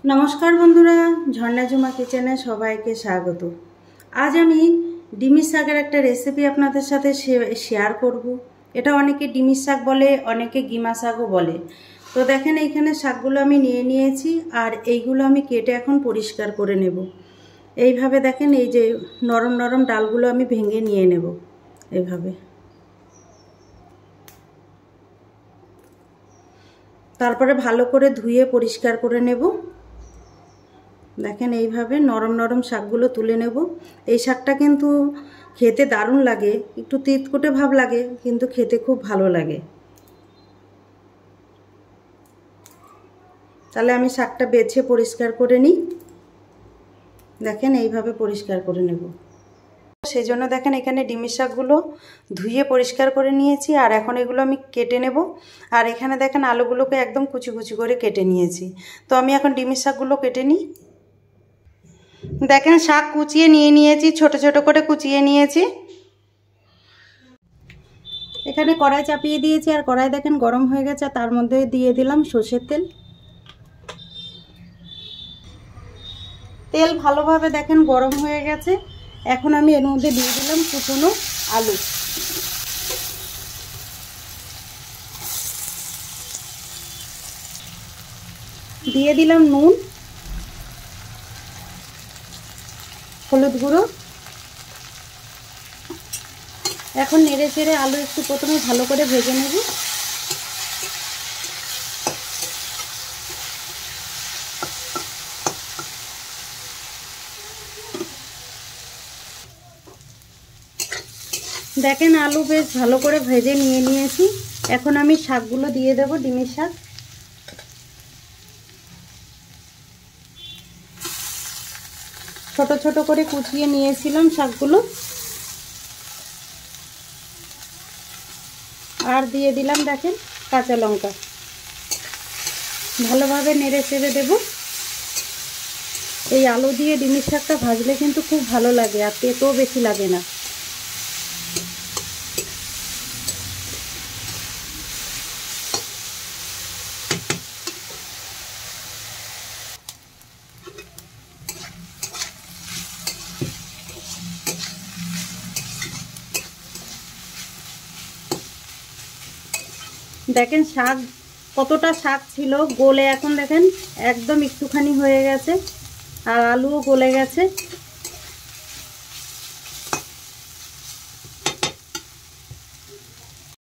नमस्कार बंधुरा झर्णा झुमा किचेने सबाइके स्वागत। आज आमी डिमिर शाकेर एक रेसिपि आपनादेर साथे शेयर करब। एटा अनेके डिमिर शाक बोले, अनेके गिमा शाकও बोले। तो देखें एइखाने शाकगुलो आमी निये नियेछि और एइगुलो आमी केटे एखन परिष्कार करे नेब। এইভাবে देखें এই যে नरम नरम डालगुलो आमी भेंगे निये नेब এইভাবে। तारपरे भालो करे धुए परिष्कार करे नेब। देखें এইভাবে नरम नरम शाकगुलो तुले नेब। এই শাকটা কিন্তু খেতে দারুণ লাগে, একটু তিতকুটে ভাব লাগে কিন্তু খেতে খুব ভালো লাগে। তাহলে আমি শাকটা বেছে পরিষ্কার করে নিই। দেখেন এইভাবে পরিষ্কার করে নেব। সেজন্য দেখেন এখানে ডিমের শাকগুলো ধুয়ে পরিষ্কার করে নিয়েছি আর এখন এগুলো আমি কেটে নেব। আর এখানে দেখেন আলুগুলোকে একদম কুচি কুচি করে কেটে নিয়েছি। তো আমি এখন ডিমের শাকগুলো কেটে নিই। देखें शाक कुचिए निये छोटो छोटो करे कुचिए नियेछि। एखाने कड़ाई चापिए दिएछि और कड़ाई देखें गरम हो गेछे। तार मध्य दिए दिलाम सर्षेर तेल। तेल भालोभाबे देखें गरम हो गेछे। एखन आमी एर मध्य दिए दिलाम कुचोनो आलू। दिए दिलाम नुन, हलुद गुঁড়ো। এখন নেড়ে চেড়ে আলু একটু প্রথমে ভালো করে ভেজে নেব। দেখেন আলু বেশ ভালো করে ভেজে নিয়েছি। এখন আমি শাকগুলো দিয়ে দেব। ডিমের শাক ছোট ছোট করে কুচিয়ে নিয়েছিলাম শাকগুলো আর দিয়ে দিলাম দেখেন কাঁচা লঙ্কা। ভালোভাবে নেড়ে চেড়ে দেব। এই আলু দিয়ে ডিমের শাকটা ভাজলে কিন্তু খুব ভালো লাগে আর তেতও বেশি লাগে না। देखें शाक कतटा शाक छिलो गले एखन देखें एकदम एकटूखानी हो गेछे और आलुओ गले गेछे।